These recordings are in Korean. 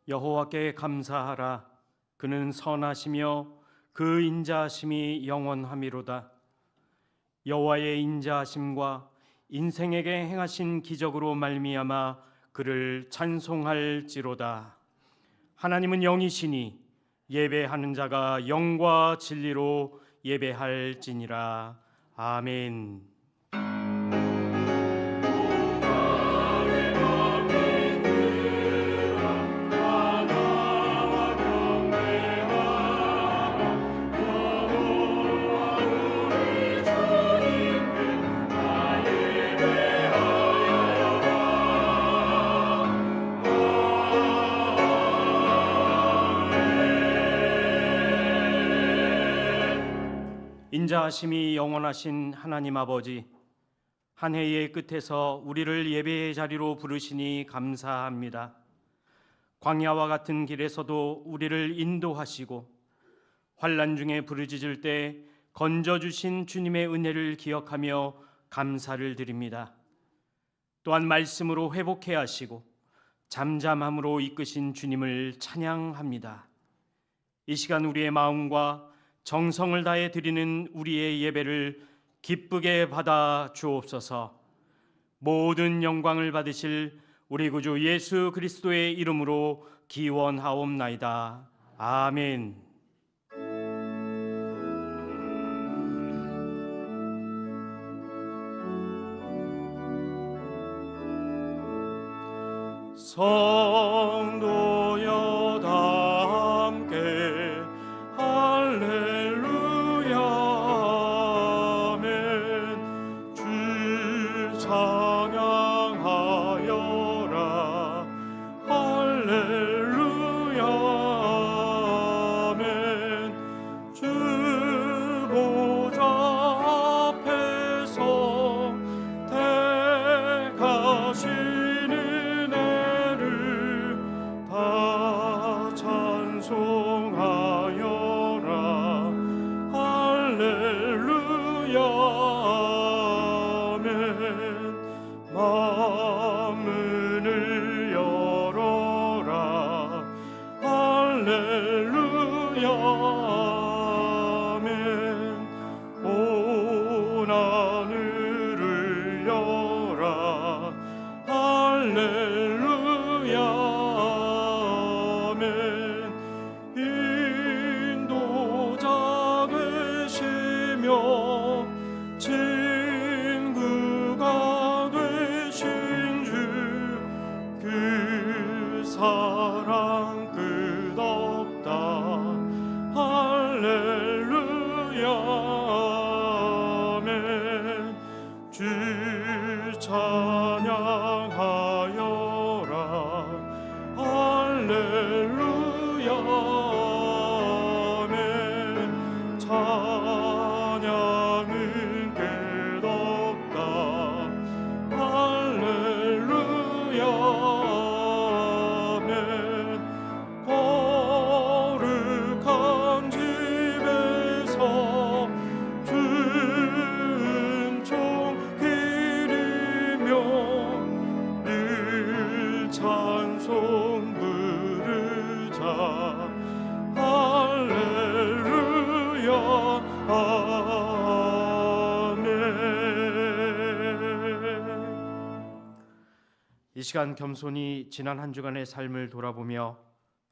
여호와께 감사하라. 그는 선하시며 그 인자하심이 영원하미로다. 여호와의 인자하심과 인생에게 행하신 기적으로 말미암아 그를 찬송할지로다. 하나님은 영이시니 예배하는 자가 영과 진리로 예배할지니라. 아멘. 인자하심이 영원하신 하나님 아버지, 한 해의 끝에서 우리를 예배의 자리로 부르시니 감사합니다. 광야와 같은 길에서도 우리를 인도하시고 환난 중에 부르짖을 때 건져주신 주님의 은혜를 기억하며 감사를 드립니다. 또한 말씀으로 회복해 하시고 잠잠함으로 이끄신 주님을 찬양합니다. 이 시간 우리의 마음과 정성을 다해 드리는 우리의 예배를 기쁘게 받아 주옵소서. 모든 영광을 받으실 우리 구주 예수 그리스도의 이름으로 기원하옵나이다. 아멘. 성도여 다 함께 할렐루야 아멘. 주 찬양하여라 할렐루야 아멘. 주 보좌 앞에서 택하시는 애를 다 찬송하여라 할렐루야 아멘. 마음문을 열어라 할렐루야 아멘. 온 하늘을 여라 할렐루야 아멘. 인도자 되시며 친구가 되신 주 그 사랑 끝없다 할렐루야 아멘. 주 찬양하여라 할렐루야 아멘. 찬양은 끝없다 할렐루야 아멘. 거룩한 집에서 은총 기리며 늘 찬송 부르자 할렐루야 아멘. 이 시간 겸손히 지난 한 주간의 삶을 돌아보며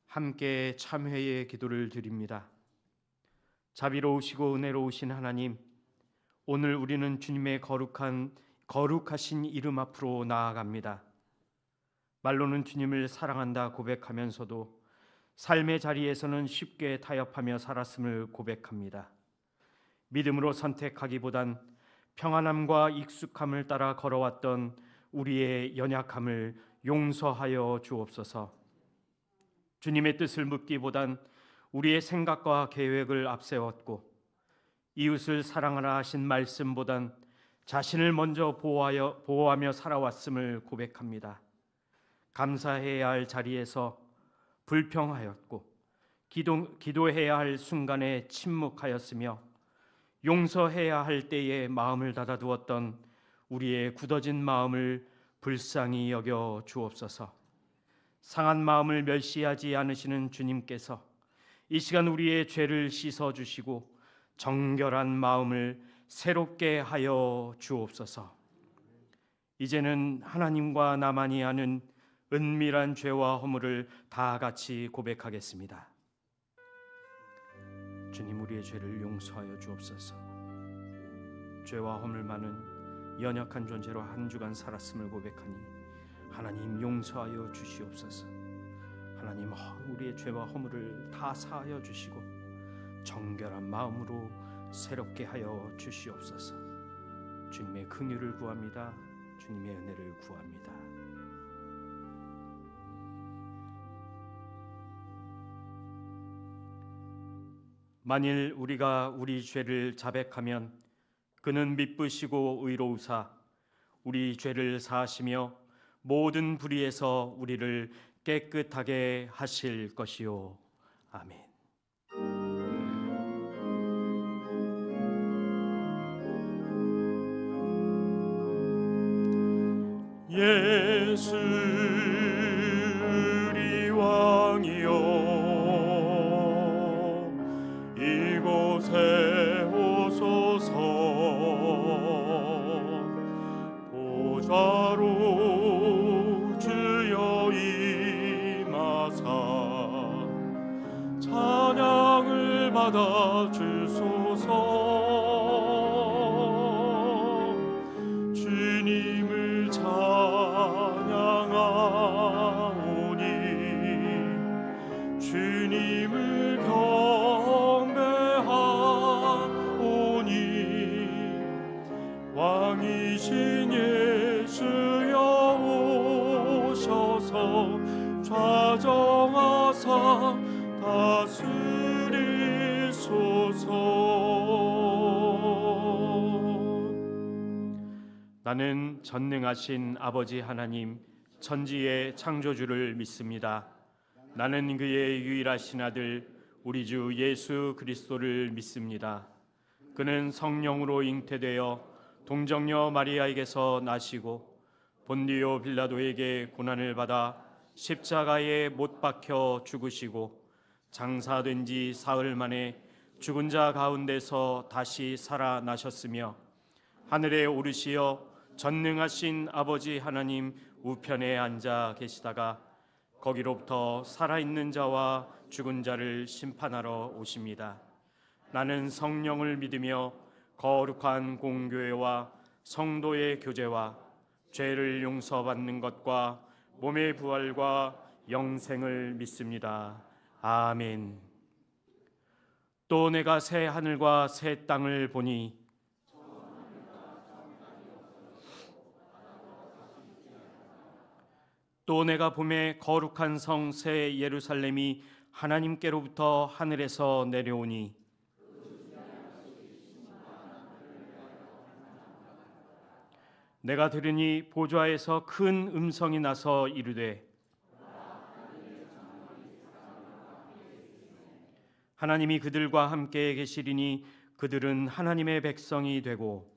함께 참회의 기도를 드립니다. 자비로우시고 은혜로우신 하나님, 오늘 우리는 주님의 거룩하신 이름 앞으로 나아갑니다. 말로는 주님을 사랑한다 고백하면서도 삶의 자리에서는 쉽게 타협하며 살았음을 고백합니다. 믿음으로 선택하기보단 평안함과 익숙함을 따라 걸어왔던 우리의 연약함을 용서하여 주옵소서. 주님의 뜻을 묻기보단 우리의 생각과 계획을 앞세웠고 이웃을 사랑하라 하신 말씀보단 자신을 먼저 보호하며 살아왔음을 고백합니다. 감사해야 할 자리에서 불평하였고 기도해야 할 순간에 침묵하였으며 용서해야 할 때에 마음을 닫아두었던 우리의 굳어진 마음을 불쌍히 여겨 주옵소서. 상한 마음을 멸시하지 않으시는 주님께서 이 시간 우리의 죄를 씻어 주시고 정결한 마음을 새롭게 하여 주옵소서. 이제는 하나님과 나만이 아는 은밀한 죄와 허물을 다 같이 고백하겠습니다. 주님, 우리의 죄를 용서하여 주옵소서. 죄와 허물 많은 연약한 존재로 한 주간 살았음을 고백하니 하나님 용서하여 주시옵소서. 하나님, 우리의 죄와 허물을 다 사하여 주시고 정결한 마음으로 새롭게 하여 주시옵소서. 주님의 긍휼을 구합니다. 주님의 은혜를 구합니다. 만일 우리가 우리 죄를 자백하면 그는 미쁘시고 의로우사 우리 죄를 사하시며 모든 불의에서 우리를 깨끗하게 하실 것이요. 아멘. 예수 우리 왕이여, 이곳에 오소서. 보좌로 주여 임하사 찬양을 받아 주소서. 주님을 찬양하오니 주님을 경배하오니 왕이신 예수여 오셔서 좌정하사 다스리소서. 나는 전능하신 아버지 하나님 천지의 창조주를 믿습니다. 나는 그의 유일하신 아들 우리 주 예수 그리스도를 믿습니다. 그는 성령으로 잉태되어 동정녀 마리아에게서 나시고 본디오 빌라도에게 고난을 받아 십자가에 못 박혀 죽으시고 장사된 지 사흘 만에 죽은 자 가운데서 다시 살아나셨으며 하늘에 오르시어 전능하신 아버지 하나님 우편에 앉아 계시다가 거기로부터 살아있는 자와 죽은 자를 심판하러 오십니다. 나는 성령을 믿으며 거룩한 공교회와 성도의 교제와 죄를 용서받는 것과 몸의 부활과 영생을 믿습니다. 아멘. 또 내가 새 하늘과 새 땅을 보니 또 내가 봄에 거룩한 성 새 예루살렘이 하나님께로부터 하늘에서 내려오니 내가 들으니 보좌에서 큰 음성이 나서 이르되 하나님이 그들과 함께 계시리니 그들은 하나님의 백성이 되고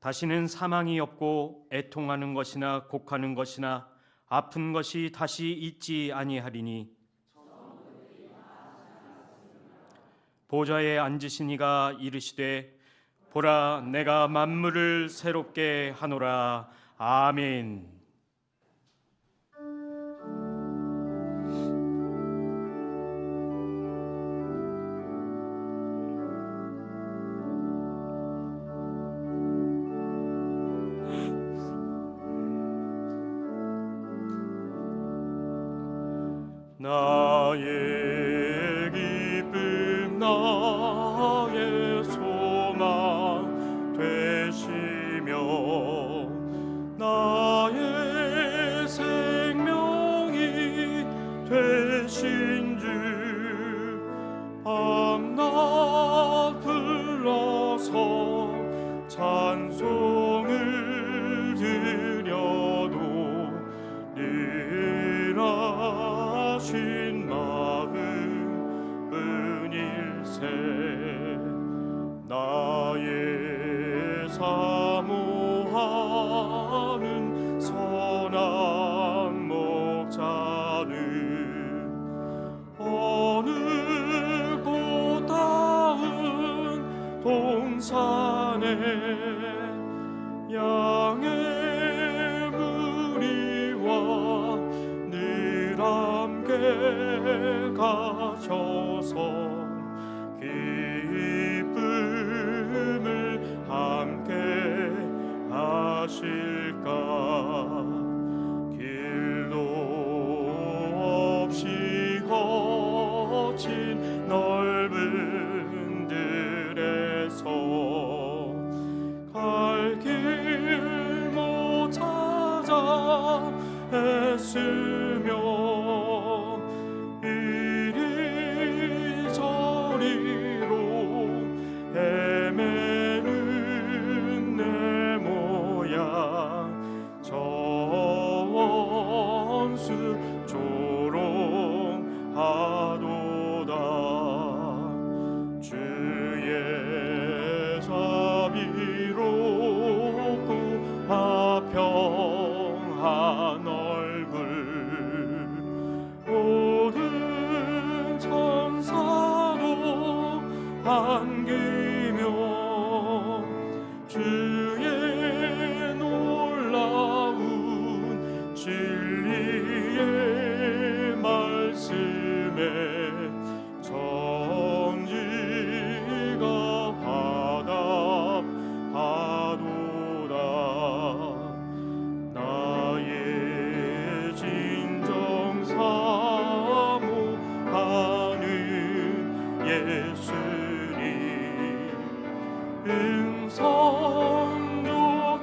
다시는 사망이 없고 애통하는 것이나 곡하는 것이나 아픈 것이 다시 있지 아니하리니 보좌에 앉으신 이가 이르시되 보라 내가 만물을 새롭게 하노라. 아멘. 나의 기쁨 나의 소망 되시며 나의 생명이 되신 주 밤낮 불러서 찬송을 드려도 늘 하신 마음뿐일세. 나의 삶 양의 무리와 늘 함께 가셔서 기쁨을 함께 하실까. 길도 없이 거친 넓은 들에서 갈 길 못 찾아 애쓰며 이리저리로 헤매는 내 모양 저 원수 조롱하도다. 주의 자비롭고 화평한 얼굴 모든 천사도 반기며 주의 놀라운 진리의 말씀에 천지가 화답하도다. 나의 진정 사모하는 예수님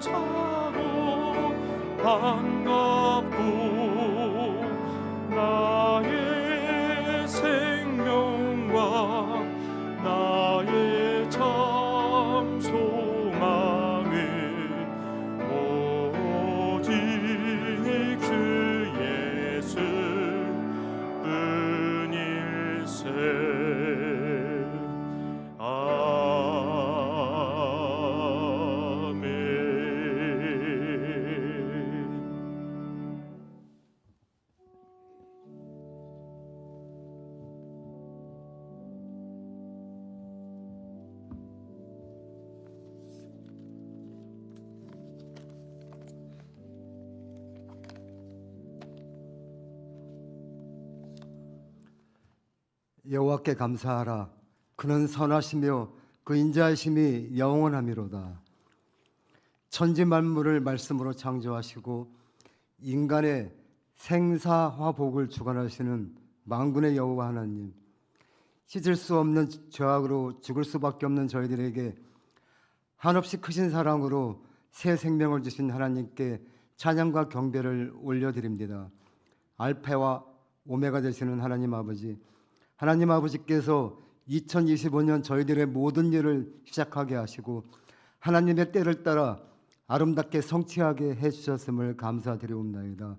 음성조차도 반갑고 나의 생명과 나의 참 소망은 오직 주 예수 뿐일세. 여호와께 감사하라. 그는 선하시며 그 인자하심이 영원하미로다. 천지 만물을 말씀으로 창조하시고 인간의 생사화복을 주관하시는 만군의 여호와 하나님, 씻을 수 없는 죄악으로 죽을 수밖에 없는 저희들에게 한없이 크신 사랑으로 새 생명을 주신 하나님께 찬양과 경배를 올려드립니다. 알파와 오메가 되시는 하나님 아버지, 하나님 아버지께서 2025년 저희들의 모든 일을 시작하게 하시고 하나님의 때를 따라 아름답게 성취하게 해주셨음을 감사드리옵나이다.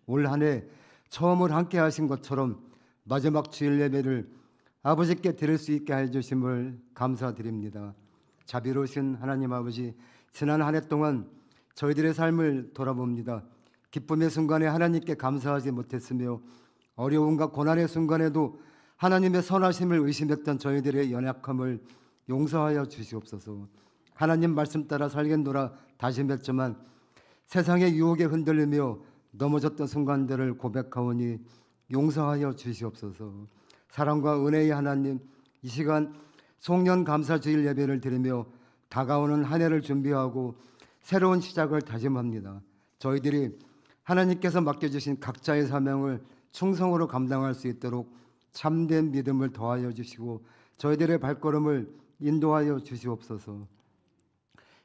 올 한 해 처음을 함께 하신 것처럼 마지막 주일 예배를 아버지께 드릴 수 있게 해주심을 감사드립니다. 자비로우신 하나님 아버지, 지난 한 해 동안 저희들의 삶을 돌아봅니다. 기쁨의 순간에 하나님께 감사하지 못했으며 어려움과 고난의 순간에도 하나님의 선하심을 의심했던 저희들의 연약함을 용서하여 주시옵소서. 하나님 말씀 따라 살겠노라 다짐했지만 세상의 유혹에 흔들리며 넘어졌던 순간들을 고백하오니 용서하여 주시옵소서. 사랑과 은혜의 하나님, 이 시간 송년 감사주일 예배를 드리며 다가오는 한 해를 준비하고 새로운 시작을 다짐합니다. 저희들이 하나님께서 맡겨주신 각자의 사명을 충성으로 감당할 수 있도록 참된 믿음을 더하여 주시고 저희들의 발걸음을 인도하여 주시옵소서.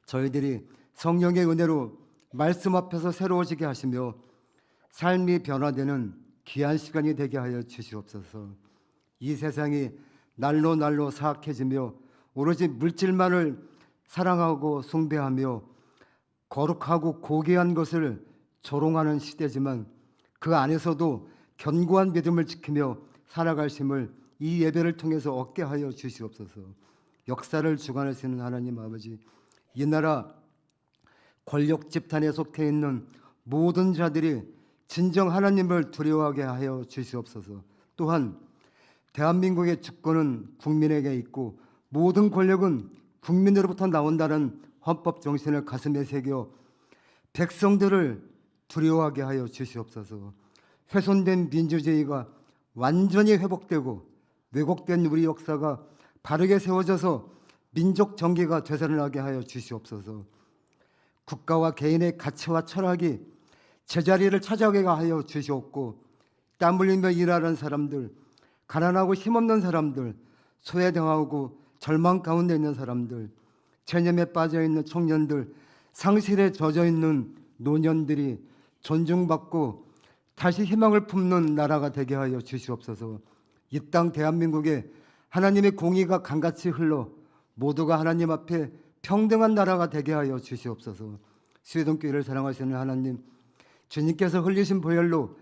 저희들이 성령의 은혜로 말씀 앞에서 새로워지게 하시며 삶이 변화되는 귀한 시간이 되게 하여 주시옵소서. 이 세상이 날로 날로 사악해지며 오로지 물질만을 사랑하고 숭배하며 거룩하고 고귀한 것을 조롱하는 시대지만 그 안에서도 견고한 믿음을 지키며 살아가심을 이 예배를 통해서 얻게 하여 주시옵소서. 역사를 주관하시는 하나님 아버지, 이 나라 권력 집단에 속해 있는 모든 자들이 진정 하나님을 두려워하게 하여 주시옵소서. 또한 대한민국의 주권은 국민에게 있고 모든 권력은 국민으로부터 나온다는 헌법 정신을 가슴에 새겨 백성들을 두려워하게 하여 주시옵소서. 훼손된 민주주의가 완전히 회복되고 왜곡된 우리 역사가 바르게 세워져서 민족 정기가 되살아나게 하여 주시옵소서. 국가와 개인의 가치와 철학이 제자리를 찾아가게 하여 주시옵고, 땀 흘리며 일하는 사람들, 가난하고 힘없는 사람들, 소외당하고 절망 가운데 있는 사람들, 체념에 빠져있는 청년들, 상실에 젖어있는 노년들이 존중받고 다시 희망을 품는 나라가 되게 하여 주시옵소서. 이 땅 대한민국에 하나님의 공의가 강같이 흘러 모두가 하나님 앞에 평등한 나라가 되게 하여 주시옵소서. 수혜동교회를 사랑하시는 하나님, 주님께서 흘리신 보혈로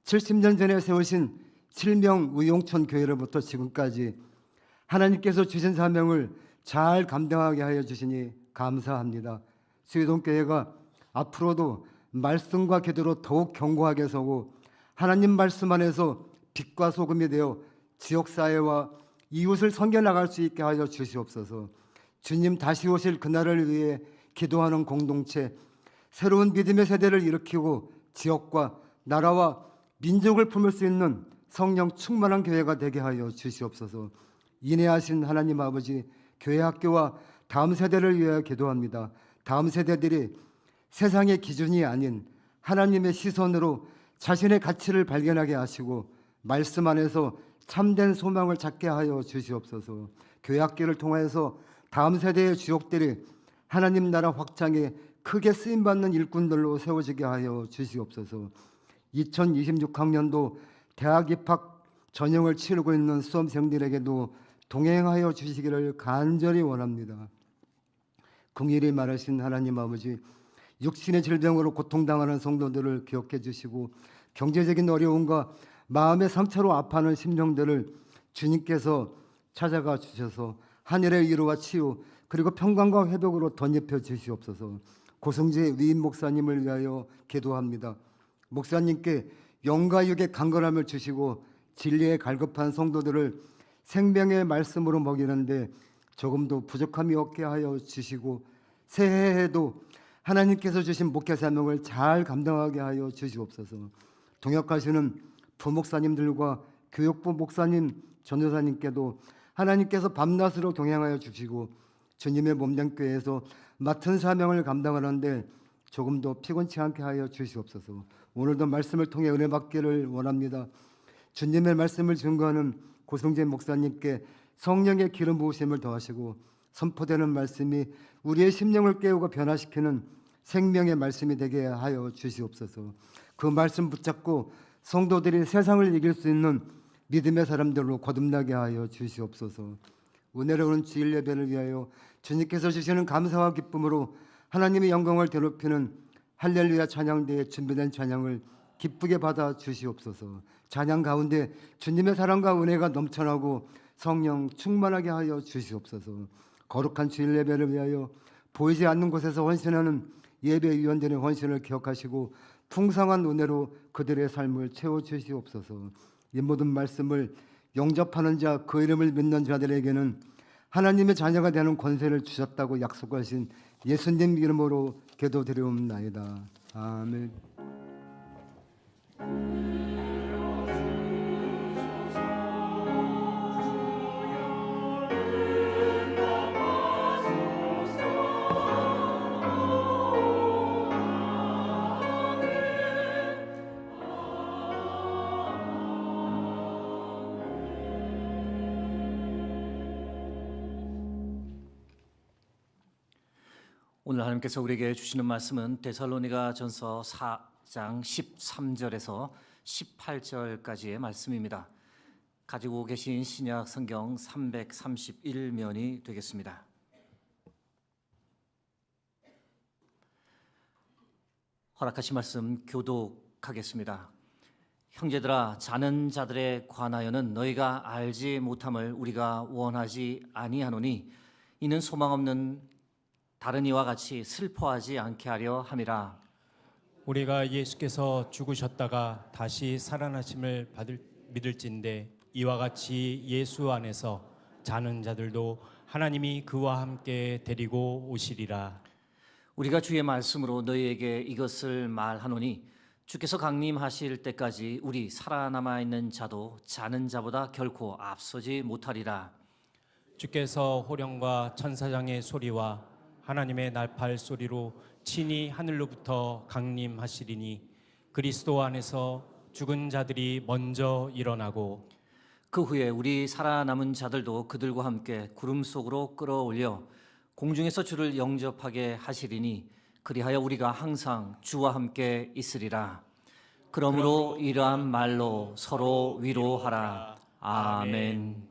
70년 전에 세우신 칠명 의용천 교회로부터 지금까지 하나님께서 주신 사명을 잘 감당하게 하여 주시니 감사합니다. 수혜동교회가 앞으로도 말씀과 기도로 더욱 견고하게 서고 하나님 말씀 안에서 빛과 소금이 되어 지역사회와 이웃을 섬겨나갈 수 있게 하여 주시옵소서. 주님 다시 오실 그날을 위해 기도하는 공동체, 새로운 믿음의 세대를 일으키고 지역과 나라와 민족을 품을 수 있는 성령 충만한 교회가 되게 하여 주시옵소서. 인내하신 하나님 아버지, 교회 학교와 다음 세대를 위하여 기도합니다. 다음 세대들이 세상의 기준이 아닌 하나님의 시선으로 자신의 가치를 발견하게 하시고 말씀 안에서 참된 소망을 찾게 하여 주시옵소서. 교회 학교를 통해서 다음 세대의 주역들이 하나님 나라 확장에 크게 쓰임받는 일꾼들로 세워지게 하여 주시옵소서. 2026학년도 대학 입학 전형을 치르고 있는 수험생들에게도 동행하여 주시기를 간절히 원합니다. 긍휼히 말하신 하나님 아버지, 육신의 질병으로 고통당하는 성도들을 기억해 주시고 경제적인 어려움과 마음의 상처로 아파하는 심령들을 주님께서 찾아가 주셔서 하늘의 위로와 치유 그리고 평강과 회복으로 덧입혀 주시옵소서. 고성재 위임 목사님을 위하여 기도합니다. 목사님께 영과 육의 강건함을 주시고 진리에 갈급한 성도들을 생명의 말씀으로 먹이는데 조금도 부족함이 없게 하여 주시고 새해에도 하나님께서 주신 목회 사명을 잘 감당하게 하여 주시옵소서. 동역하시는 부목사님들과 교육부 목사님, 전도사님께도 하나님께서 밤낮으로 동행하여 주시고 주님의 몸된 교회에서 맡은 사명을 감당하는데 조금도 피곤치 않게 하여 주시옵소서. 오늘도 말씀을 통해 은혜 받기를 원합니다. 주님의 말씀을 증거하는 고성재 목사님께 성령의 기름 부으심을 더하시고 선포되는 말씀이 우리의 심령을 깨우고 변화시키는 생명의 말씀이 되게 하여 주시옵소서. 그 말씀 붙잡고 성도들이 세상을 이길 수 있는 믿음의 사람들로 거듭나게 하여 주시옵소서. 은혜로운 주일 예배를 위하여 주님께서 주시는 감사와 기쁨으로 하나님의 영광을 되높이는 할렐루야 찬양대에 준비된 찬양을 기쁘게 받아 주시옵소서. 찬양 가운데 주님의 사랑과 은혜가 넘쳐나고 성령 충만하게 하여 주시옵소서. 거룩한 주일 예배를 위하여 보이지 않는 곳에서 헌신하는 예배위원들의 헌신을 기억하시고 풍성한 은혜로 그들의 삶을 채워주시옵소서. 이 모든 말씀을 영접하는 자, 그 이름을 믿는 자들에게는 하나님의 자녀가 되는 권세를 주셨다고 약속하신 예수님 이름으로 기도드리옵나이다. 아멘. 오늘 하나님께서 우리에게 주시는 말씀은 데살로니가전서 4장 13절에서 18절까지의 말씀입니다. 가지고 계신 신약 성경 331면이 되겠습니다. 허락하신 말씀 교독하겠습니다. 형제들아, 자는 자들에 관하여는 너희가 알지 못함을 우리가 원하지 아니하노니 이는 소망 없는 다른 이와 같이 슬퍼하지 않게 하려 함이라. 우리가 예수께서 죽으셨다가 다시 살아나심을 믿을진데 이와 같이 예수 안에서 자는 자들도 하나님이 그와 함께 데리고 오시리라. 우리가 주의 말씀으로 너희에게 이것을 말하노니 주께서 강림하실 때까지 우리 살아남아 있는 자도 자는 자보다 결코 앞서지 못하리라. 주께서 호령과 천사장의 소리와 하나님의 날팔 소리로 친히 하늘로부터 강림하시리니 그리스도 안에서 죽은 자들이 먼저 일어나고 그 후에 우리 살아남은 자들도 그들과 함께 구름 속으로 끌어올려 공중에서 주를 영접하게 하시리니 그리하여 우리가 항상 주와 함께 있으리라. 그러므로 이러한 말로 서로 위로하라. 아멘.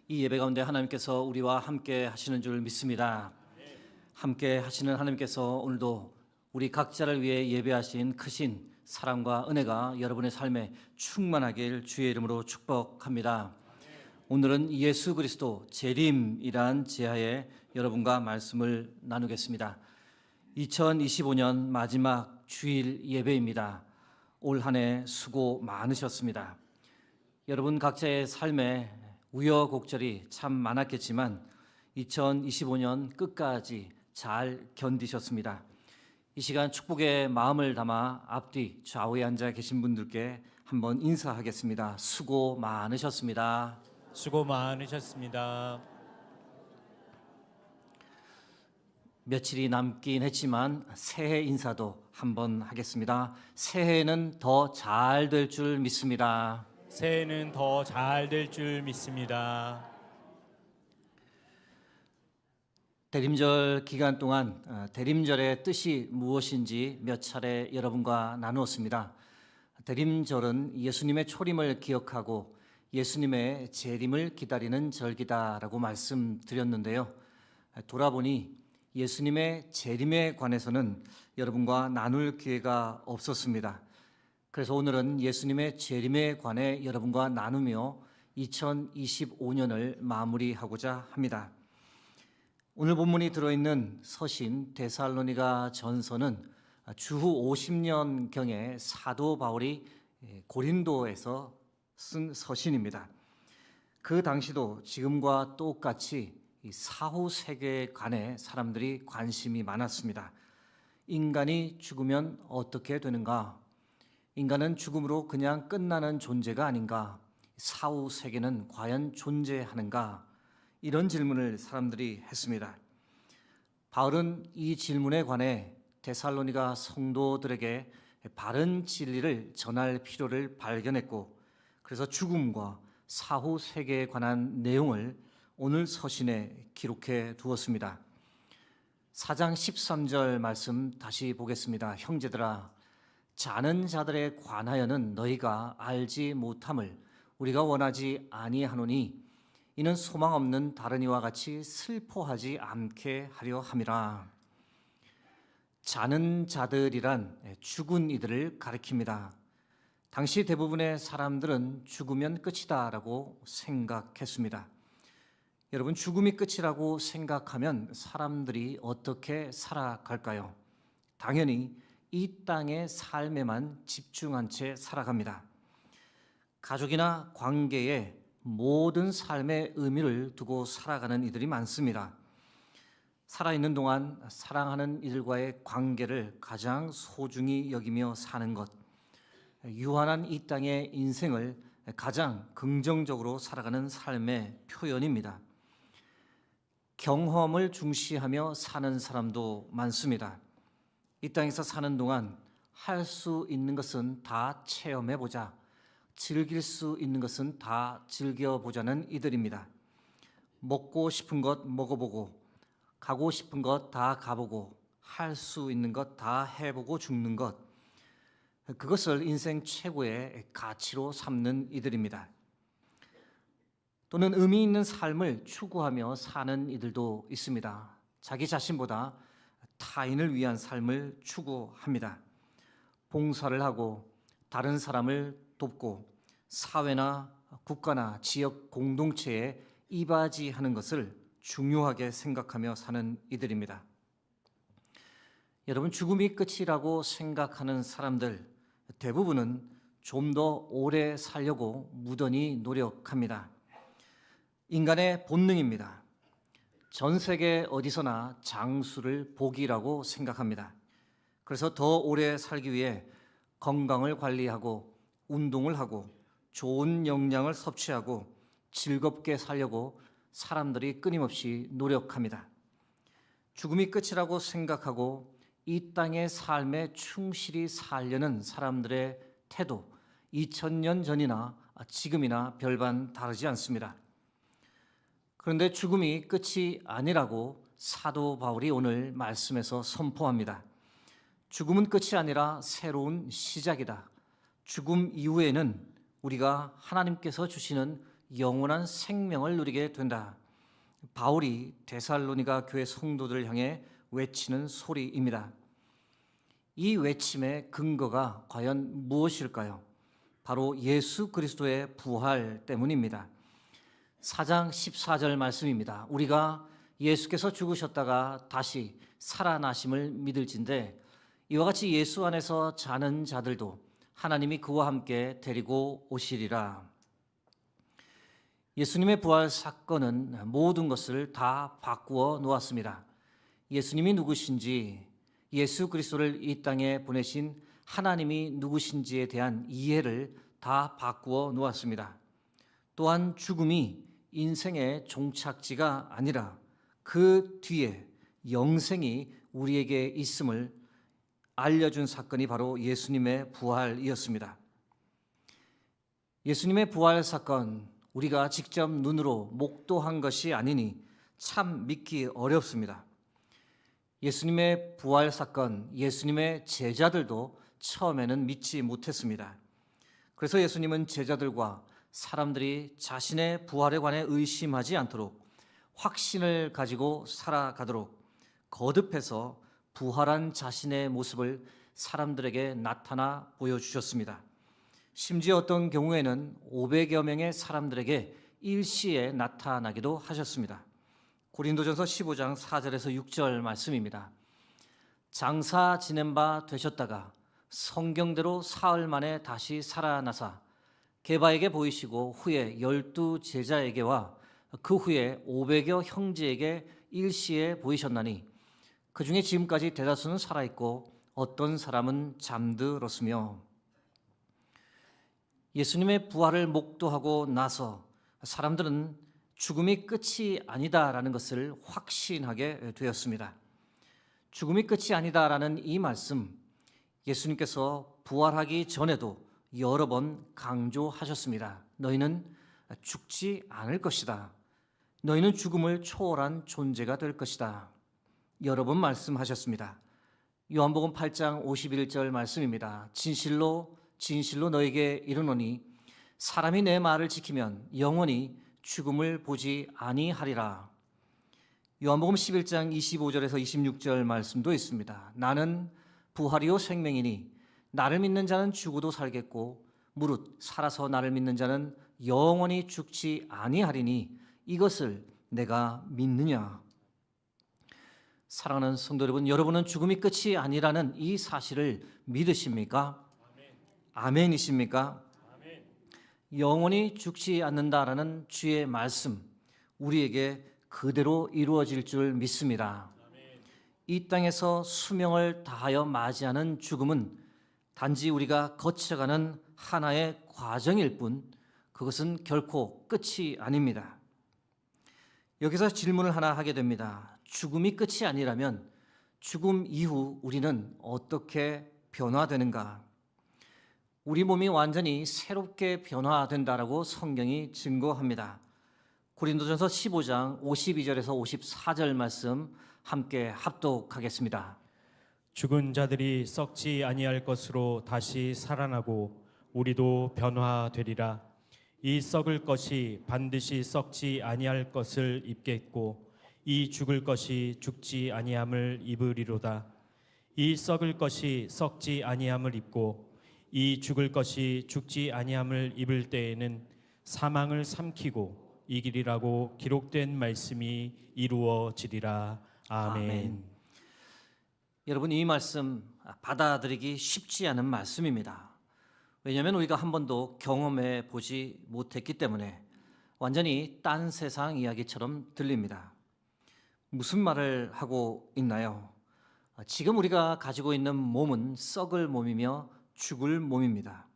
이 예배 가운데 하나님께서 우리와 함께 하시는 줄 믿습니다. 함께 하시는 하나님께서 오늘도 우리 각자를 위해 예배하신 크신 사랑과 은혜가 여러분의 삶에 충만하길 주의 이름으로 축복합니다. 오늘은 예수 그리스도 재림이란 제하에 여러분과 말씀을 나누겠습니다. 2025년 마지막 주일 예배입니다. 올 한 해 수고 많으셨습니다. 여러분 각자의 삶에 우여곡절이 참 많았겠지만 2025년 끝까지 잘 견디셨습니다. 이 시간 축복의 마음을 담아 앞뒤 좌우에 앉아 계신 분들께 한번 인사하겠습니다. 수고 많으셨습니다. 수고 많으셨습니다. 며칠이 남긴 했지만 새해 인사도 한번 하겠습니다. 새해는 더 잘 될 줄 믿습니다. 새해는 더 잘 될 줄 믿습니다. 대림절 기간 동안 대림절의 뜻이 무엇인지 몇 차례 여러분과 나누었습니다. 대림절은 예수님의 초림을 기억하고 예수님의 재림을 기다리는 절기다라고 말씀드렸는데요. 돌아보니 예수님의 재림에 관해서는 여러분과 나눌 기회가 없었습니다. 그래서 오늘은 예수님의 재림에 관해 여러분과 나누며 2025년을 마무리하고자 합니다. 오늘 본문이 들어있는 서신 데살로니가 전서는 주후 50년경에 사도 바울이 고린도에서 쓴 서신입니다. 그 당시도 지금과 똑같이 사후 세계에 관해 사람들이 관심이 많았습니다. 인간이 죽으면 어떻게 되는가? 인간은 죽음으로 그냥 끝나는 존재가 아닌가? 사후 세계는 과연 존재하는가? 이런 질문을 사람들이 했습니다. 바울은 이 질문에 관해 데살로니가 성도들에게 바른 진리를 전할 필요를 발견했고, 그래서 죽음과 사후 세계에 관한 내용을 오늘 서신에 기록해 두었습니다. 4장 13절 말씀 다시 보겠습니다. 형제들아, 자는 자들에 관하여는 너희가 알지 못함을 우리가 원하지 아니하노니 이는 소망 없는 다른 이와 같이 슬퍼하지 않게 하려 함이라. 자는 자들이란 죽은 이들을 가리킵니다. 당시 대부분의 사람들은 죽으면 끝이다라고 생각했습니다. 여러분, 죽음이 끝이라고 생각하면 사람들이 어떻게 살아갈까요? 당연히 이 땅의 삶에만 집중한 채 살아갑니다. 가족이나 관계에 모든 삶의 의미를 두고 살아가는 이들이 많습니다. 살아있는 동안 사랑하는 이들과의 관계를 가장 소중히 여기며 사는 것, 유한한 이 땅의 인생을 가장 긍정적으로 살아가는 삶의 표현입니다. 경험을 중시하며 사는 사람도 많습니다. 이 땅에서 사는 동안 할 수 있는 것은 다 체험해보자, 즐길 수 있는 것은 다 즐겨보자는 이들입니다. 먹고 싶은 것 먹어보고, 가고 싶은 것 다 가보고, 할 수 있는 것 다 해보고 죽는 것, 그것을 인생 최고의 가치로 삼는 이들입니다. 또는 의미 있는 삶을 추구하며 사는 이들도 있습니다. 자기 자신보다 타인을 위한 삶을 추구합니다. 봉사를 하고 다른 사람을 돕고 사회나 국가나 지역 공동체에 이바지하는 것을 중요하게 생각하며 사는 이들입니다. 여러분, 죽음이 끝이라고 생각하는 사람들 대부분은 좀 더 오래 살려고 무던히 노력합니다. 인간의 본능입니다. 전 세계 어디서나 장수를 복이라고 생각합니다. 그래서 더 오래 살기 위해 건강을 관리하고 운동을 하고 좋은 영양을 섭취하고 즐겁게 살려고 사람들이 끊임없이 노력합니다. 죽음이 끝이라고 생각하고 이 땅의 삶에 충실히 살려는 사람들의 태도, 2000년 전이나 지금이나 별반 다르지 않습니다. 그런데 죽음이 끝이 아니라고 사도 바울이 오늘 말씀에서 선포합니다. 죽음은 끝이 아니라 새로운 시작이다. 죽음 이후에는 우리가 하나님께서 주시는 영원한 생명을 누리게 된다. 바울이 데살로니가 교회 성도들을 향해 외치는 소리입니다. 이 외침의 근거가 과연 무엇일까요? 바로 예수 그리스도의 부활 때문입니다. 4장 14절 말씀입니다. 우리가 예수께서 죽으셨다가 다시 살아나심을 믿을진데 이와 같이 예수 안에서 자는 자들도 하나님이 그와 함께 데리고 오시리라. 예수님의 부활 사건은 모든 것을 다 바꾸어 놓았습니다. 예수님이 누구신지, 예수 그리스도를 이 땅에 보내신 하나님이 누구신지에 대한 이해를 다 바꾸어 놓았습니다. 또한 죽음이 인생의 종착지가 아니라 그 뒤에 영생이 우리에게 있음을 알려준 사건이 바로 예수님의 부활이었습니다. 예수님의 부활 사건, 우리가 직접 눈으로 목도한 것이 아니니 참 믿기 어렵습니다. 예수님의 부활 사건, 예수님의 제자들도 처음에는 믿지 못했습니다. 그래서 예수님은 제자들과 사람들이 자신의 부활에 관해 의심하지 않도록 확신을 가지고 살아가도록 거듭해서 부활한 자신의 모습을 사람들에게 나타나 보여주셨습니다. 심지어 어떤 경우에는 500여 명의 사람들에게 일시에 나타나기도 하셨습니다. 고린도전서 15장 4절에서 6절 말씀입니다. 장사 지낸 바 되셨다가 성경대로 사흘 만에 다시 살아나사 게바에게 보이시고 후에 12 제자에게와 그 후에 500여 형제에게 일시에 보이셨나니 그 중에 지금까지 대다수는 살아있고 어떤 사람은 잠들었으며. 예수님의 부활을 목도하고 나서 사람들은 죽음이 끝이 아니다라는 것을 확신하게 되었습니다. 죽음이 끝이 아니다라는 이 말씀, 예수님께서 부활하기 전에도 여러 번 강조하셨습니다. 너희는 죽지 않을 것이다. 너희는 죽음을 초월한 존재가 될 것이다. 여러 번 말씀하셨습니다. 요한복음 8장 51절 말씀입니다. 진실로 진실로 너에게 이르노니 사람이 내 말을 지키면 영원히 죽음을 보지 아니하리라. 요한복음 11장 25절에서 26절 말씀도 있습니다. 나는 부활이요 생명이니 나를 믿는 자는 죽어도 살겠고 무릇 살아서 나를 믿는 자는 영원히 죽지 아니하리니 이것을 내가 믿느냐. 사랑하는 성도 여러분, 여러분은 죽음이 끝이 아니라는 이 사실을 믿으십니까? 아멘이십니까? 아멘. 영원히 죽지 않는다라는 주의 말씀, 우리에게 그대로 이루어질 줄 믿습니다. 아멘. 이 땅에서 수명을 다하여 맞이하는 죽음은 단지 우리가 거쳐가는 하나의 과정일 뿐 그것은 결코 끝이 아닙니다. 여기서 질문을 하나 하게 됩니다. 죽음이 끝이 아니라면 죽음 이후 우리는 어떻게 변화되는가? 우리 몸이 완전히 새롭게 변화된다라고 성경이 증거합니다. 고린도전서 15장 52절에서 54절 말씀 함께 합독하겠습니다. 죽은 자들이 썩지 아니할 것으로 다시 살아나고 우리도 변화되리라. 이 썩을 것이 반드시 썩지 아니할 것을 입겠고 이 죽을 것이 죽지 아니함을 입으리로다. 이 썩을 것이 썩지 아니함을 입고 이 죽을 것이 죽지 아니함을 입을 때에는 사망을 삼키고 이기리라고 기록된 말씀이 이루어지리라. 아멘. 아멘. 여러분, 이 말씀 받아들이기 쉽지 않은 말씀입니다. 왜냐하면 우리가 한 번도 경험해 보지 못했기 때문에 완전히 딴 세상 이야기처럼 들립니다. 무슨 말을 하고 있나요? 지금 우리가 가지고 있는 몸은 썩을 몸이며 죽을 몸입니다.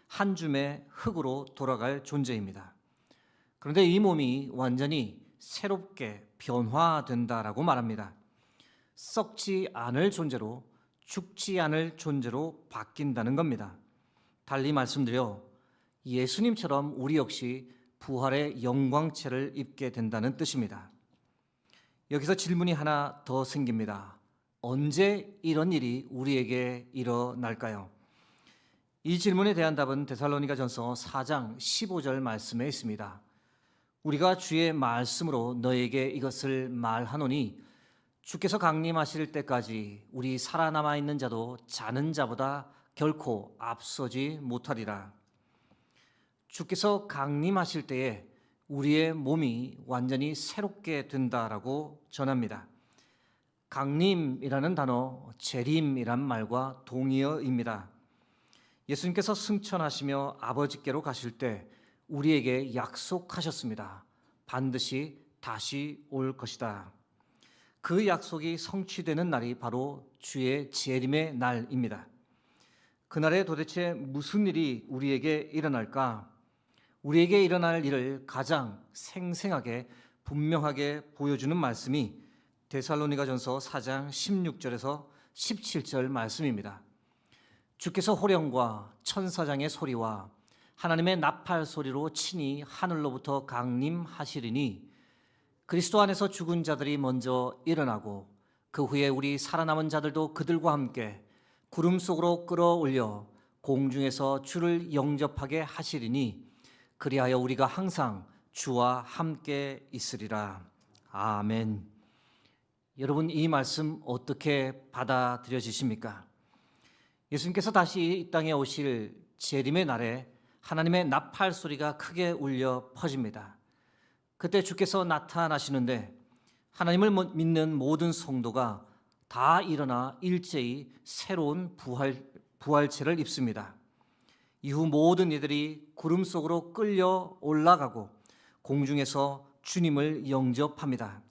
한 줌의 흙으로 돌아갈 존재입니다. 그런데 이 몸이 완전히 새롭게 변화된다라고 말합니다. 썩지 않을 존재로, 죽지 않을 존재로 바뀐다는 겁니다. 달리 말씀드려 예수님처럼 우리 역시 부활의 영광체를 입게 된다는 뜻입니다. 여기서 질문이 하나 더 생깁니다. 언제 이런 일이 우리에게 일어날까요? 이 질문에 대한 답은 데살로니가전서 4장 15절 말씀에 있습니다. 우리가 주의 말씀으로 너에게 이것을 말하노니 주께서 강림하실 때까지 우리 살아남아 있는 자도 자는 자보다 결코 앞서지 못하리라. 주께서 강림하실 때에 우리의 몸이 완전히 새롭게 된다라고 전합니다. 강림이라는 단어, 재림이란 말과 동의어입니다. 예수님께서 승천하시며 아버지께로 가실 때 우리에게 약속하셨습니다. 반드시 다시 올 것이다. 그 약속이 성취되는 날이 바로 주의 재림의 날입니다. 그날에 도대체 무슨 일이 우리에게 일어날까? 우리에게 일어날 일을 가장 생생하게 분명하게 보여주는 말씀이 데살로니가전서 4장 16절에서 17절 말씀입니다. 주께서 호령과 천사장의 소리와 하나님의 나팔 소리로 친히 하늘로부터 강림하시리니 그리스도 안에서 죽은 자들이 먼저 일어나고 그 후에 우리 살아남은 자들도 그들과 함께 구름 속으로 끌어올려 공중에서 주를 영접하게 하시리니 그리하여 우리가 항상 주와 함께 있으리라. 아멘. 여러분, 이 말씀 어떻게 받아들여지십니까? 예수님께서 다시 이 땅에 오실 재림의 날에 하나님의 나팔 소리가 크게 울려 퍼집니다. 그때 주께서 나타나시는데 하나님을 믿는 모든 성도가 다 일어나 일제히 새로운 부활체를 입습니다. 이후 모든 이들이 구름 속으로 끌려 올라가고 공중에서 주님을 영접합니다.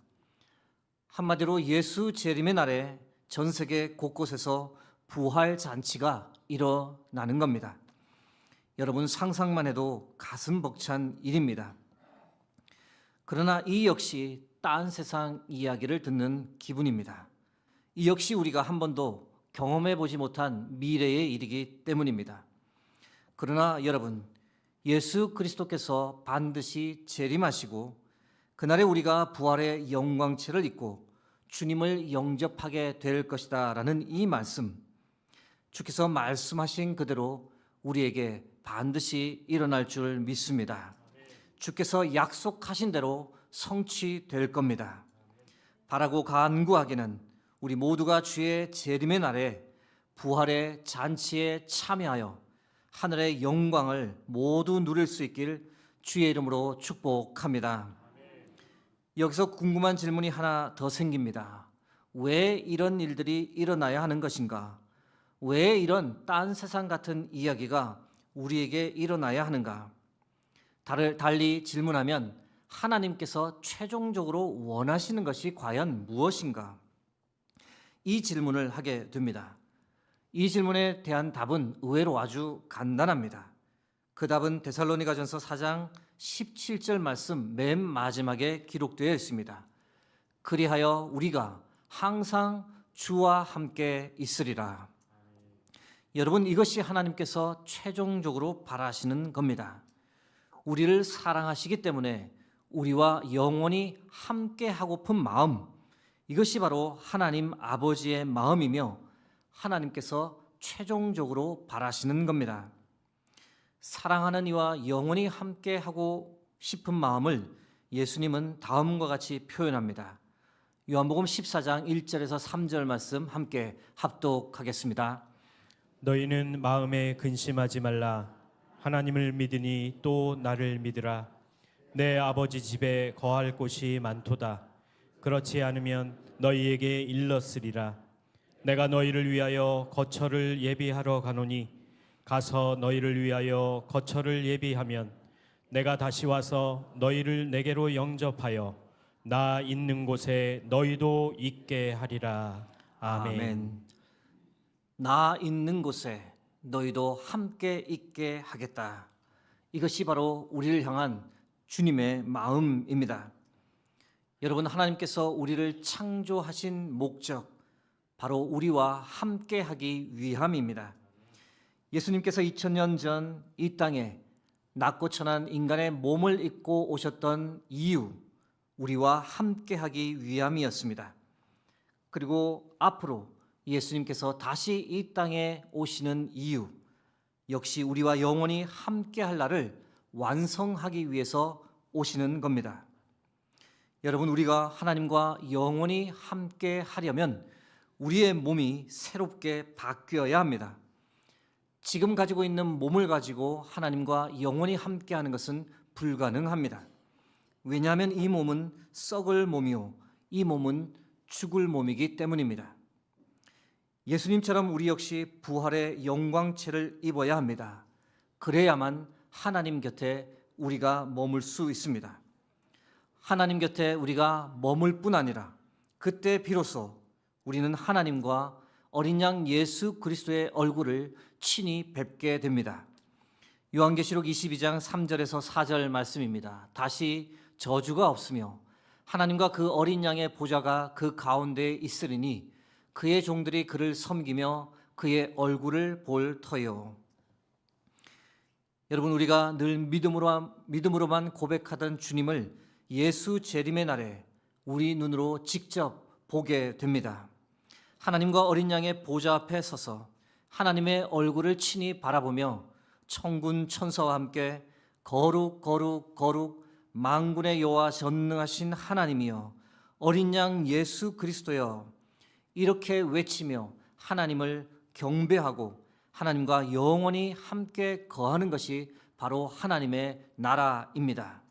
한마디로 예수 재림의 날에 전 세계 곳곳에서 부활 잔치가 일어나는 겁니다. 여러분, 상상만 해도 가슴 벅찬 일입니다. 그러나 이 역시 딴 세상 이야기를 듣는 기분입니다. 이 역시 우리가 한 번도 경험해 보지 못한 미래의 일이기 때문입니다. 그러나 여러분, 예수 그리스도께서 반드시 재림하시고 그날에 우리가 부활의 영광체를 입고 주님을 영접하게 될 것이다라는 이 말씀, 주께서 말씀하신 그대로 우리에게 반드시 일어날 줄 믿습니다. 주께서 약속하신 대로 성취될 겁니다. 바라고 간구하기는 우리 모두가 주의 재림의 날에 부활의 잔치에 참여하여 하늘의 영광을 모두 누릴 수 있길 주의 이름으로 축복합니다. 여기서 궁금한 질문이 하나 더 생깁니다. 왜 이런 일들이 일어나야 하는 것인가? 왜 이런 딴 세상 같은 이야기가 우리에게 일어나야 하는가? 달리 질문하면 하나님께서 최종적으로 원하시는 것이 과연 무엇인가? 이 질문을 하게 됩니다. 이 질문에 대한 답은 의외로 아주 간단합니다. 그 답은 데살로니가전서 4장 17절 말씀 맨 마지막에 기록되어 있습니다. 그리하여 우리가 항상 주와 함께 있으리라. 여러분, 이것이 하나님께서 최종적으로 바라시는 겁니다. 우리를 사랑하시기 때문에 우리와 영원히 함께 하고픈 마음, 이것이 바로 하나님 아버지의 마음이며 하나님께서 최종적으로 바라시는 겁니다. 사랑하는 이와 영원히 함께 하고 싶은 마음을 예수님은 다음과 같이 표현합니다. 요한복음 14장 1절에서 3절 말씀 함께 합독하겠습니다. 너희는 마음에 근심하지 말라. 하나님을 믿으니 또 나를 믿으라. 내 아버지 집에 거할 곳이 많도다. 그렇지 않으면 너희에게 일렀으리라. 내가 너희를 위하여 거처를 예비하러 가노니 가서 너희를 위하여 거처를 예비하면 내가 다시 와서 너희를 내게로 영접하여 나 있는 곳에 너희도 있게 하리라. 아멘. 나 있는 곳에 너희도 함께 있게 하겠다. 이것이 바로 우리를 향한 주님의 마음입니다. 여러분, 하나님께서 우리를 창조하신 목적, 바로 우리와 함께 하기 위함입니다. 예수님께서 2000년 전 이 땅에 낮고 천한 인간의 몸을 입고 오셨던 이유, 우리와 함께 하기 위함이었습니다. 그리고 앞으로 예수님께서 다시 이 땅에 오시는 이유, 역시 우리와 영원히 함께 할 날을 완성하기 위해서 오시는 겁니다. 여러분, 우리가 하나님과 영원히 함께 하려면 우리의 몸이 새롭게 바뀌어야 합니다. 지금 가지고 있는 몸을 가지고 하나님과 영원히 함께하는 것은 불가능합니다. 왜냐하면 이 몸은 썩을 몸이요, 이 몸은 죽을 몸이기 때문입니다. 예수님처럼 우리 역시 부활의 영광체를 입어야 합니다. 그래야만 하나님 곁에 우리가 머물 수 있습니다. 하나님 곁에 우리가 머물 뿐 아니라 그때 비로소 우리는 하나님과 어린 양 예수 그리스도의 얼굴을 친히 뵙게 됩니다. 요한계시록 22장 3절에서 4절 말씀입니다. 다시 저주가 없으며 하나님과 그 어린 양의 보좌가 그 가운데에 있으리니 그의 종들이 그를 섬기며 그의 얼굴을 볼 터요. 여러분, 우리가 늘 믿음으로만 고백하던 주님을 예수 재림의 날에 우리 눈으로 직접 보게 됩니다. 하나님과 어린 양의 보좌 앞에 서서 하나님의 얼굴을 친히 바라보며 천군 천사와 함께 거룩 거룩 거룩 만군의 여호와 전능하신 하나님이여 어린 양 예수 그리스도여 이렇게 외치며 하나님을 경배하고 하나님과 영원히 함께 거하는 것이 바로 하나님의 나라입니다.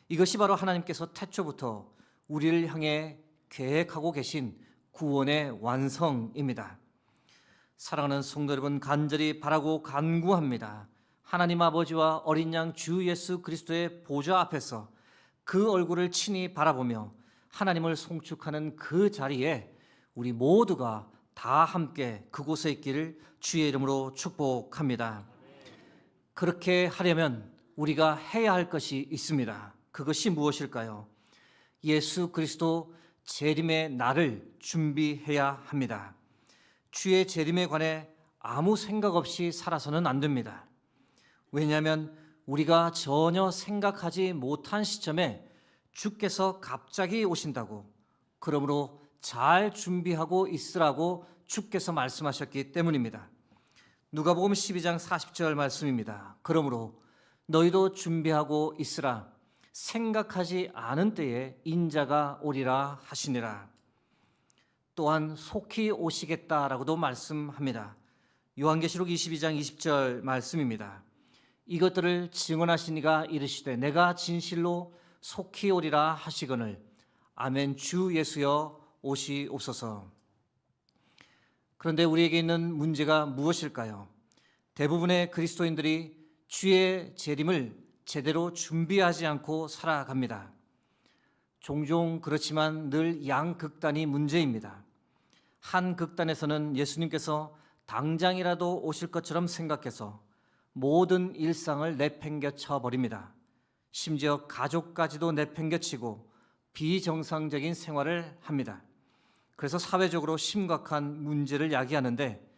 이것이 바로 하나님께서 태초부터 우리를 향해 계획하고 계신 구원의 완성입니다. 사랑하는 성도 여러분, 간절히 바라고 간구합니다. 하나님 아버지와 어린 양 주 예수 그리스도의 보좌 앞에서 그 얼굴을 친히 바라보며 하나님을 송축하는 그 자리에 우리 모두가 다 함께 그곳에 있기를 주의 이름으로 축복합니다. 그렇게 하려면 우리가 해야 할 것이 있습니다. 그것이 무엇일까요? 예수 그리스도 재림의 날을 준비해야 합니다. 주의 재림에 관해 아무 생각 없이 살아서는 안 됩니다. 왜냐하면 우리가 전혀 생각하지 못한 시점에 주께서 갑자기 오신다고, 그러므로 잘 준비하고 있으라고 주께서 말씀하셨기 때문입니다. 누가복음 12장 40절 말씀입니다. 그러므로 너희도 준비하고 있으라. 생각하지 않은 때에 인자가 오리라 하시니라. 또한 속히 오시겠다라고도 말씀합니다. 요한계시록 22장 20절 말씀입니다. 이것들을 증언하시니가 이르시되 내가 진실로 속히 오리라 하시거늘 아멘 주 예수여 오시옵소서. 그런데 우리에게 있는 문제가 무엇일까요? 대부분의 그리스도인들이 주의 재림을 제대로 준비하지 않고 살아갑니다. 종종 그렇지만 늘 양극단이 문제입니다. 한 극단에서는 예수님께서 당장이라도 오실 것처럼 생각해서 모든 일상을 내팽개쳐 버립니다. 심지어 가족까지도 내팽개치고 비정상적인 생활을 합니다. 그래서 사회적으로 심각한 문제를 야기하는데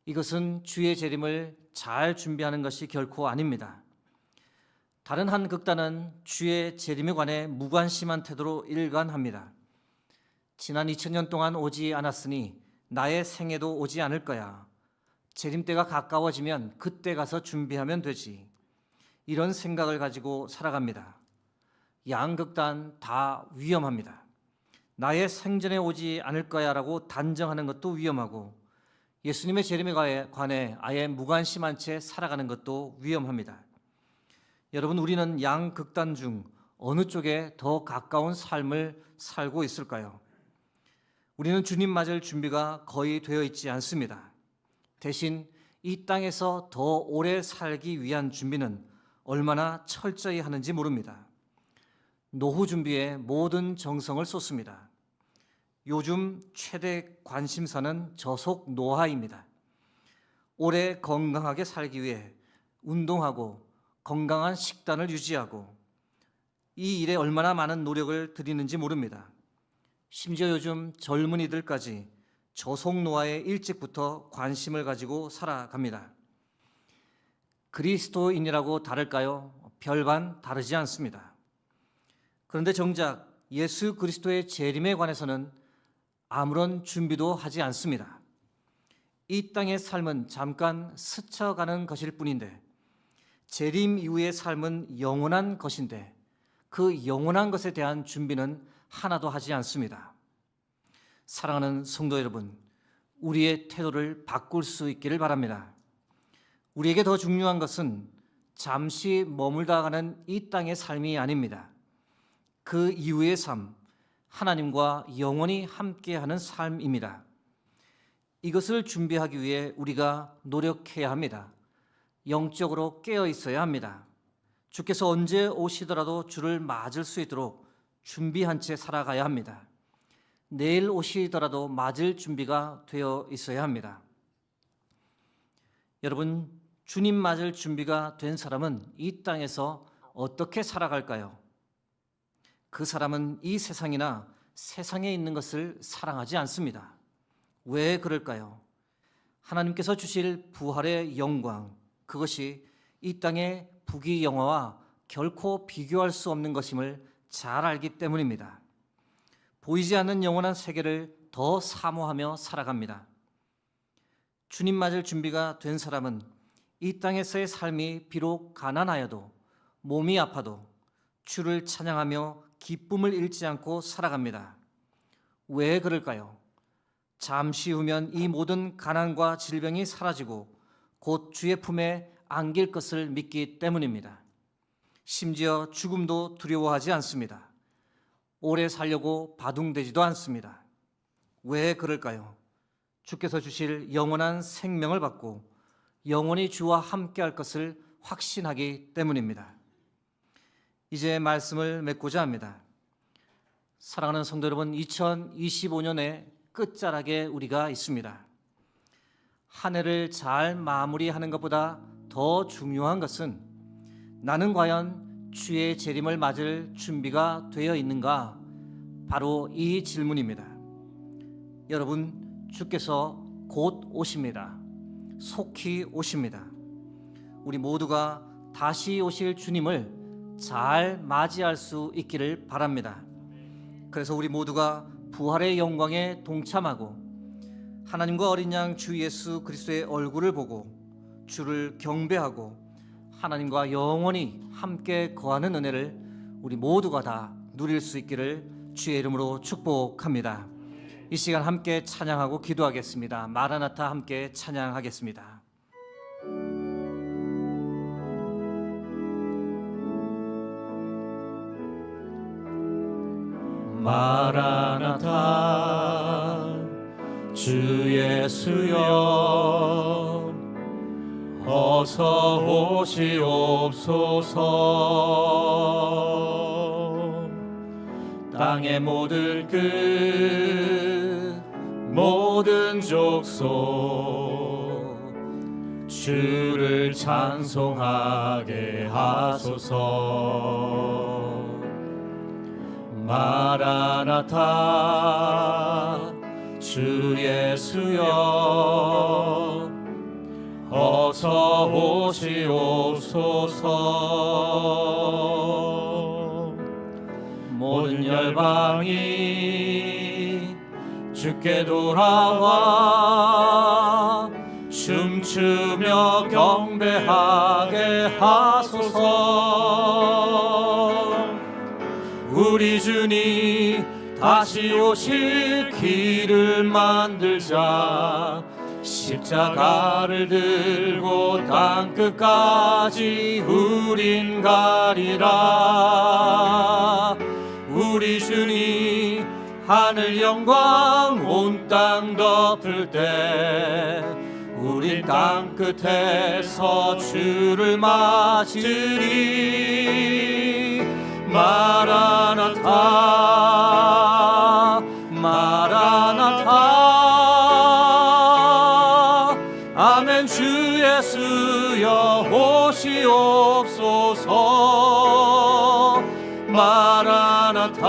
이것은 주의 재림을 잘 준비하는 것이 결코 아닙니다. 다른 한 극단은 주의 재림에 관해 무관심한 태도로 일관합니다. 지난 2000년 동안 오지 않았으니 나의 생에도 오지 않을 거야. 재림 때가 가까워지면 그때 가서 준비하면 되지. 이런 생각을 가지고 살아갑니다. 양극단 다 위험합니다. 나의 생전에 오지 않을 거야 라고 단정하는 것도 위험하고 예수님의 재림에 관해 아예 무관심한 채 살아가는 것도 위험합니다. 여러분, 우리는 양극단 중 어느 쪽에 더 가까운 삶을 살고 있을까요? 우리는 주님 맞을 준비가 거의 되어 있지 않습니다. 대신 이 땅에서 더 오래 살기 위한 준비는 얼마나 철저히 하는지 모릅니다. 노후 준비에 모든 정성을 쏟습니다. 요즘 최대 관심사는 저속 노화입니다. 오래 건강하게 살기 위해 운동하고 건강한 식단을 유지하고 이 일에 얼마나 많은 노력을 들이는지 모릅니다. 심지어 요즘 젊은이들까지 저속 노화에 일찍부터 관심을 가지고 살아갑니다. 그리스도인이라고 다를까요? 별반 다르지 않습니다. 그런데 정작 예수 그리스도의 재림에 관해서는 아무런 준비도 하지 않습니다. 이 땅의 삶은 잠깐 스쳐가는 것일 뿐인데 재림 이후의 삶은 영원한 것인데 그 영원한 것에 대한 준비는 하나도 하지 않습니다. 사랑하는 성도 여러분, 우리의 태도를 바꿀 수 있기를 바랍니다. 우리에게 더 중요한 것은 잠시 머물다 가는 이 땅의 삶이 아닙니다. 그 이후의 삶, 하나님과 영원히 함께하는 삶입니다. 이것을 준비하기 위해 우리가 노력해야 합니다. 영적으로 깨어 있어야 합니다. 주께서 언제 오시더라도 주를 맞을 수 있도록 준비한 채 살아가야 합니다. 내일 오시더라도 맞을 준비가 되어 있어야 합니다. 여러분, 주님 맞을 준비가 된 사람은 이 땅에서 어떻게 살아갈까요? 그 사람은 이 세상이나 세상에 있는 것을 사랑하지 않습니다. 왜 그럴까요? 하나님께서 주실 부활의 영광, 그것이 이 땅의 부귀영화와 결코 비교할 수 없는 것임을 잘 알기 때문입니다. 보이지 않는 영원한 세계를 더 사모하며 살아갑니다. 주님 맞을 준비가 된 사람은 이 땅에서의 삶이 비록 가난하여도 몸이 아파도 주를 찬양하며 기쁨을 잃지 않고 살아갑니다. 왜 그럴까요? 잠시 후면 이 모든 가난과 질병이 사라지고 곧 주의 품에 안길 것을 믿기 때문입니다. 심지어 죽음도 두려워하지 않습니다. 오래 살려고 바둥대지도 않습니다. 왜 그럴까요? 주께서 주실 영원한 생명을 받고 영원히 주와 함께할 것을 확신하기 때문입니다. 이제 말씀을 맺고자 합니다. 사랑하는 성도 여러분, 2025년의 끝자락에 우리가 있습니다. 한 해를 잘 마무리하는 것보다 더 중요한 것은 나는 과연 주의 재림을 맞을 준비가 되어 있는가? 바로 이 질문입니다. 여러분, 주께서 곧 오십니다. 속히 오십니다. 우리 모두가 다시 오실 주님을 잘 맞이할 수 있기를 바랍니다. 그래서 우리 모두가 부활의 영광에 동참하고 하나님과 어린 양 주 예수 그리스도의 얼굴을 보고 주를 경배하고 하나님과 영원히 함께 거하는 은혜를 우리 모두가 다 누릴 수 있기를 주의 이름으로 축복합니다. 이 시간 함께 찬양하고 기도하겠습니다. 마라나타 함께 찬양하겠습니다. 마라나타 주 예수여 어서 오시옵소서. 땅의 모든 끝 모든 족속 주를 찬송하게 하소서. 마라나타 주 예수여 어서 오시옵소서. 모든 열방이 주께 돌아와 춤추며 경배하게 하소서. 우리 주님 다시 오실 길을 만들자. 십자가를 들고 땅끝까지 우린 가리라. 우리 주님 하늘 영광 온 땅 덮을 때 우린 땅끝에서 주를 맞으리. 마라나타 마라나타 아멘. 주 예수여 오시옵소서. 마라나타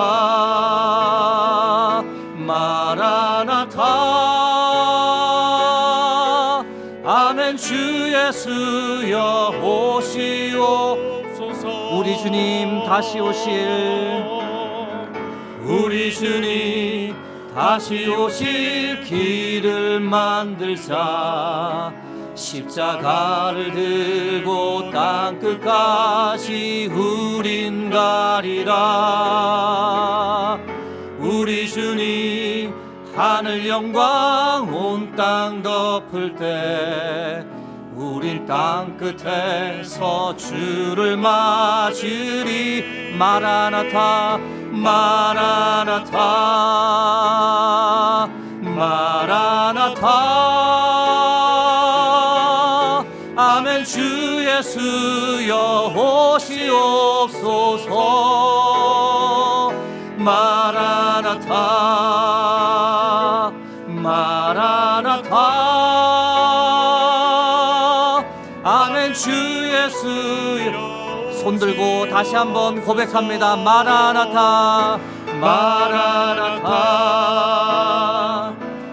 마라나타 아멘. 주 예수여 오시옵소서. 우리 주님 다시 오실 우리 주님 다시 오실 길을 만들자. 십자가를 들고 땅끝까지 우린 가리라. 우리 주님 하늘 영광 온 땅 덮을 때 우린 땅끝에서 주를 맞으리. 마라나타 마라나타 마라나타 아멘. 주 예수여 오시옵소서. 마라나타 마라나타 아멘. 주 예수여 손들고 다시 한번 고백합니다. 마라나타 마라나타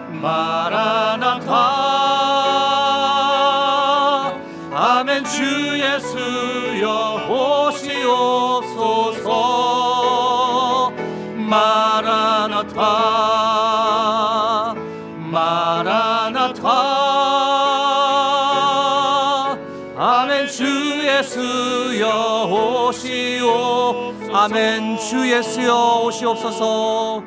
마라나타 아멘. 주 예수여 오시옵소서. 마라나타 마라나타 예수여 오시오. 아멘. 주 예수여 오시옵소서.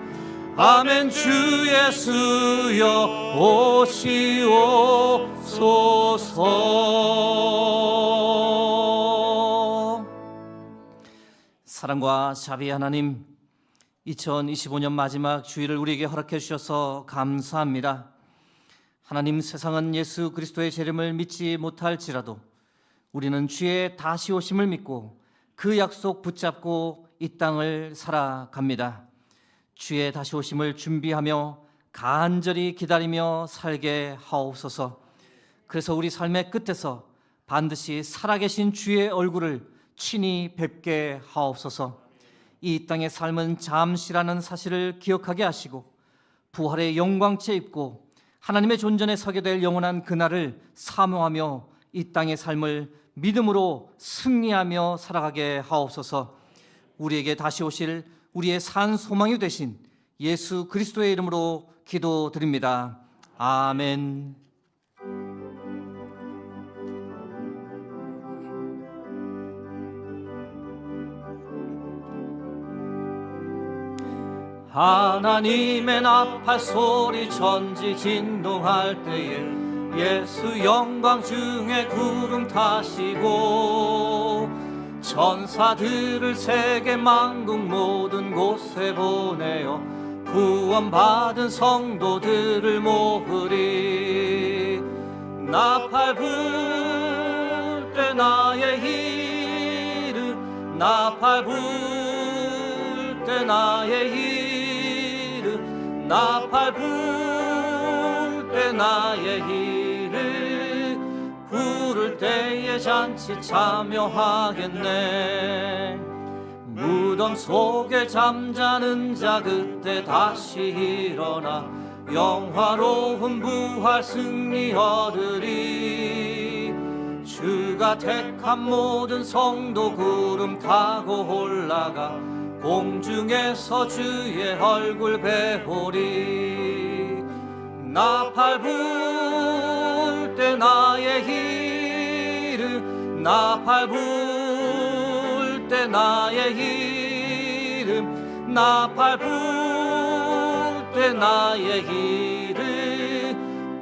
아멘. 주 예수여 오시옵소서. 사랑과 자비 하나님, 2025년 마지막 주일을 우리에게 허락해 주셔서 감사합니다. 하나님, 세상은 예수 그리스도의 재림을 믿지 못할지라도 우리는 주의 다시 오심을 믿고 그 약속 붙잡고 이 땅을 살아갑니다. 주의 다시 오심을 준비하며 간절히 기다리며 살게 하옵소서. 그래서 우리 삶의 끝에서 반드시 살아계신 주의 얼굴을 친히 뵙게 하옵소서. 이 땅의 삶은 잠시라는 사실을 기억하게 하시고 부활의 영광채 입고 하나님의 존전에 서게 될 영원한 그날을 사모하며 이 땅의 삶을 믿음으로 승리하며 살아가게 하옵소서. 우리에게 다시 오실 우리의 산 소망이 되신 예수 그리스도의 이름으로 기도드립니다. 아멘. 하나님의 나팔 소리 천지 진동할 때에 예수 영광 중에 구름 타시고 천사들을 세계 만국 모든 곳에 보내어 구원받은 성도들을 모으리. 나팔 불 때 나의 이름, 나팔 불 때 나의 이름, 나팔 불 때 나의 이름 부를 때에 잔치 참여하겠네. 무덤 속에 잠자는 자 그때 다시 일어나 영화로운 부활 승리 얻으리. 주가 택한 모든 성도 구름 타고 올라가 공중에서 주의 얼굴 배우리. 나팔 불 때 나의 이름, 나팔 불 때 나의 이름, 나팔 불 때 나의 이름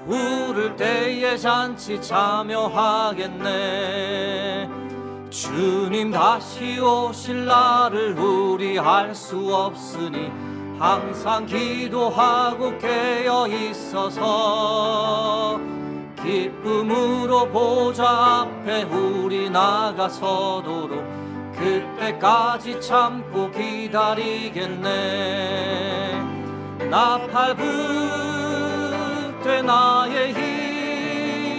부를 때에 잔치 참여하겠네. 주님 다시 오실 날을 우리 알 수 없으니 항상 기도하고 깨어 있어서 기쁨으로 보좌 앞에 우리 나가서도록 그때까지 참고 기다리겠네. 나팔 불 때 나의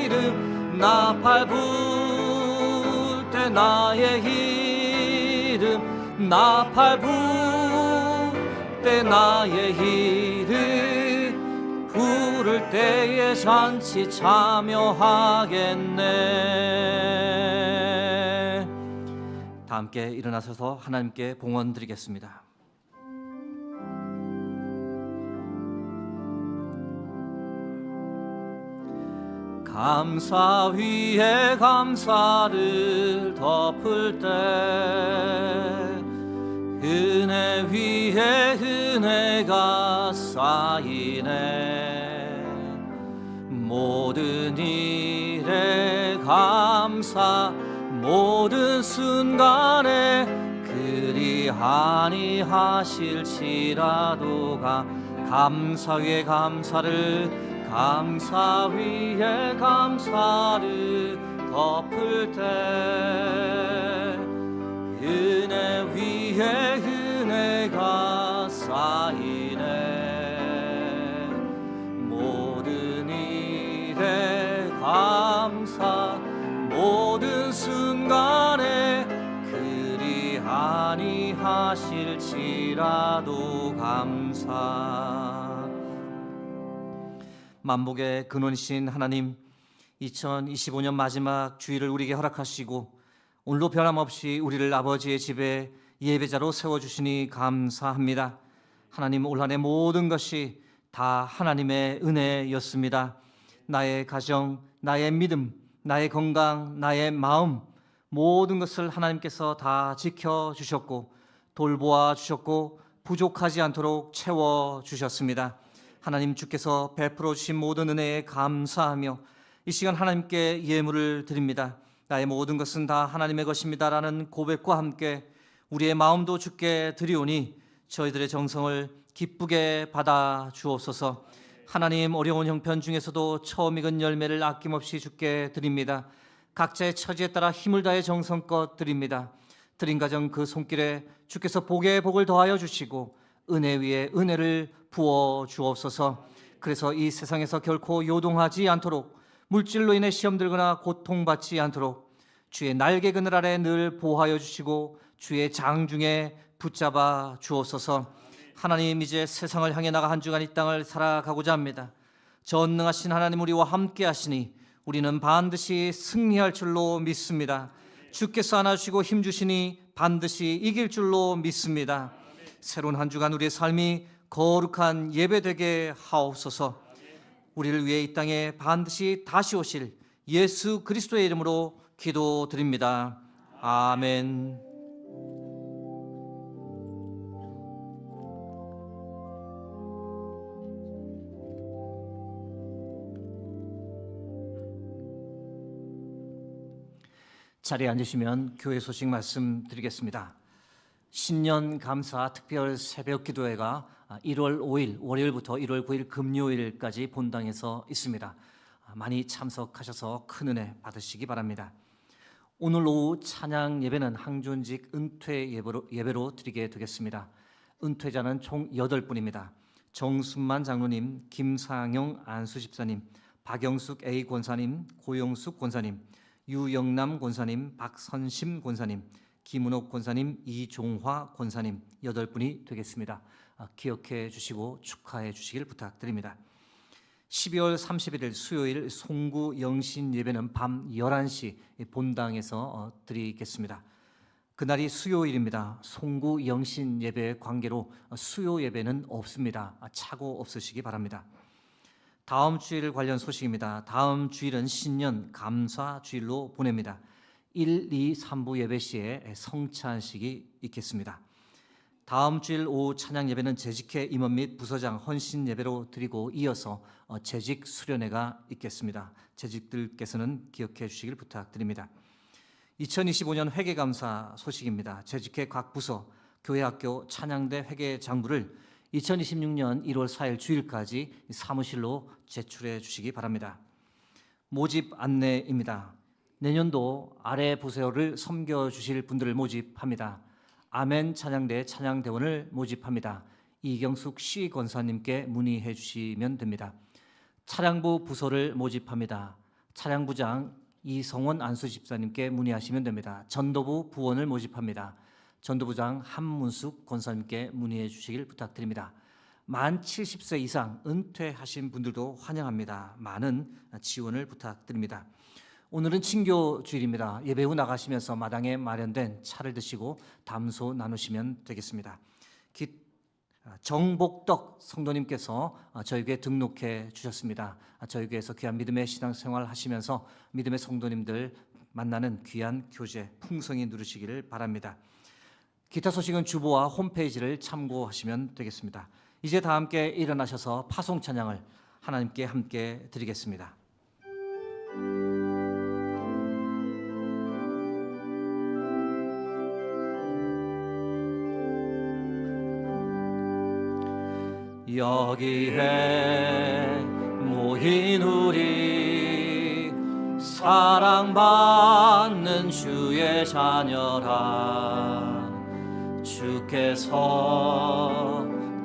이름, 나팔 불 때 나의 이름, 나팔 불 때 나의 이름 부를 때에 잔치 참여하겠네. 다 함께 일어나셔서 하나님께 봉헌 드리겠습니다. 감사 위에 감사를 덮을 때 은혜 위에 은혜가 쌓이네. 모든 일에 감사, 모든 순간에 그리 아니하실지라도가 감사 위에 감사를, 감사 위에 감사를 덮을 때 은혜 위에 은혜가 쌓이네. 모든 일에 감사, 모든 순간에 그리 아니하실지라도 감사. 만복의 근원이신 하나님, 2025년 마지막 주일을 우리에게 허락하시고 오늘도 변함없이 우리를 아버지의 집에 예배자로 세워주시니 감사합니다. 하나님, 올 한 해 모든 것이 다 하나님의 은혜였습니다. 나의 가정, 나의 믿음, 나의 건강, 나의 마음 모든 것을 하나님께서 다 지켜주셨고 돌보아 주셨고 부족하지 않도록 채워주셨습니다. 하나님 주께서 베풀어 주신 모든 은혜에 감사하며 이 시간 하나님께 예물을 드립니다. 나의 모든 것은 다 하나님의 것입니다 라는 고백과 함께 우리의 마음도 주께 드리오니 저희들의 정성을 기쁘게 받아 주옵소서. 하나님, 어려운 형편 중에서도 처음 익은 열매를 아낌없이 주께 드립니다. 각자의 처지에 따라 힘을 다해 정성껏 드립니다. 드린 가정 그 손길에 주께서 복에 복을 더하여 주시고 은혜 위에 은혜를 부어 주옵소서. 그래서 이 세상에서 결코 요동하지 않도록, 물질로 인해 시험 들거나 고통받지 않도록 주의 날개 그늘 아래 늘 보호하여 주시고 주의 장중에 붙잡아 주옵소서. 하나님, 이제 세상을 향해 나가 한 주간 이 땅을 살아가고자 합니다. 전능하신 하나님 우리와 함께 하시니 우리는 반드시 승리할 줄로 믿습니다. 주께서 안아주시고 힘주시니 반드시 이길 줄로 믿습니다. 새로운 한 주간 우리의 삶이 거룩한 예배되게 하옵소서. 우리를 위해 이 땅에 반드시 다시 오실 예수 그리스도의 이름으로 기도드립니다. 아멘. 자리에 앉으시면 교회 소식 말씀드리겠습니다. 신년 감사 특별 새벽 기도회가 1월 5일 월요일부터 1월 9일 금요일까지 본당에서 있습니다. 많이 참석하셔서 큰 은혜 받으시기 바랍니다. 오늘 오후 찬양 예배는 항존직 은퇴 예배로 드리게 되겠습니다. 은퇴자는 총 8분입니다. 정순만 장로님, 김상영 안수집사님, 박영숙 A 권사님, 고영숙 권사님, 유영남 권사님, 박선심 권사님, 김은옥 권사님, 이종화 권사님 8분이 되겠습니다. 기억해 주시고 축하해 주시길 부탁드립니다. 12월 31일 수요일 송구 영신 예배는 밤 11시 본당에서 드리겠습니다. 그날이 수요일입니다. 송구 영신 예배의 관계로 수요 예배는 없습니다. 착오 없으시기 바랍니다. 다음 주일 관련 소식입니다. 다음 주일은 신년 감사 주일로 보냅니다. 1, 2, 3부 예배 시에 성찬식이 있겠습니다. 다음 주일 오후 찬양 예배는 재직회 임원 및 부서장 헌신 예배로 드리고 이어서 재직 수련회가 있겠습니다. 재직들께서는 기억해 주시길 부탁드립니다. 2025년 회계감사 소식입니다. 재직회 각 부서, 교회학교, 찬양대 회계 장부를 2026년 1월 4일 주일까지 사무실로 제출해 주시기 바랍니다. 모집 안내입니다. 내년도 아래 부서를 섬겨주실 분들을 모집합니다. 아멘 찬양대 찬양대원을 모집합니다. 이경숙 씨 권사님께 문의해 주시면 됩니다. 차량부 부서를 모집합니다. 차량부장 이성원 안수집사님께 문의하시면 됩니다. 전도부 부원을 모집합니다. 전도부장 한문숙 권사님께 문의해 주시길 부탁드립니다. 만 70세 이상 은퇴하신 분들도 환영합니다. 많은 지원을 부탁드립니다. 오늘은 친교 주일입니다. 예배 후 나가시면서 마당에 마련된 차를 드시고 담소 나누시면 되겠습니다. 정복덕 성도님께서 저에게 등록해 주셨습니다. 저희 교회에서 귀한 믿음의 신앙생활 하시면서 믿음의 성도님들 만나는 귀한 교제 풍성히 누리시기를 바랍니다. 기타 소식은 주보와 홈페이지를 참고하시면 되겠습니다. 이제 다 함께 일어나셔서 파송 찬양을 하나님께 함께 드리겠습니다. 여기에 모인 우리 사랑받는 주의 자녀라. 주께서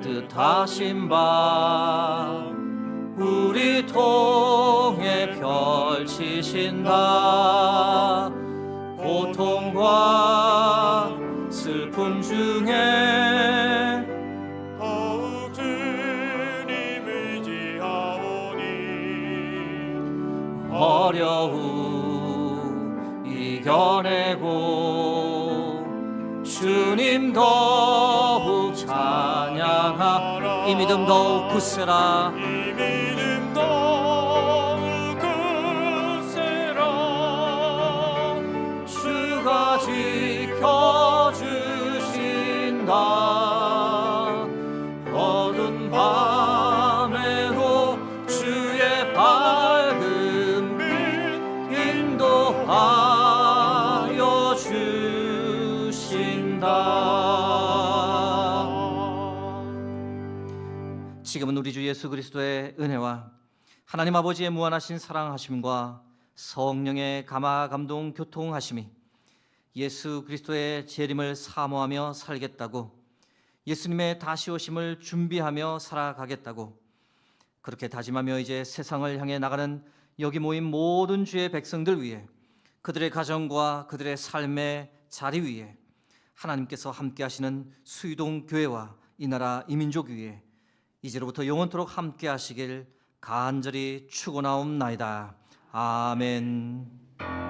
뜻하신 바 우리 통해 펼치신다. 고통과 슬픔 중에 더욱 주님 의지하오니 어려움 이겨내고 주님 더욱 찬양하. 이 믿음 더욱 굳세라. 이 믿음 더욱 굳세라. 주가 주 예수 그리스도의 은혜와 하나님 아버지의 무한하신 사랑하심과 성령의 감화 감동 교통하심이 예수 그리스도의 재림을 사모하며 살겠다고, 예수님의 다시 오심을 준비하며 살아가겠다고 그렇게 다짐하며 이제 세상을 향해 나가는 여기 모인 모든 주의 백성들 위해, 그들의 가정과 그들의 삶의 자리 위에 하나님께서 함께 하시는 수유동 교회와 이 나라 이 민족 위에 이제로부터 영원토록 함께 하시길 간절히 축원하옵나이다. 아멘.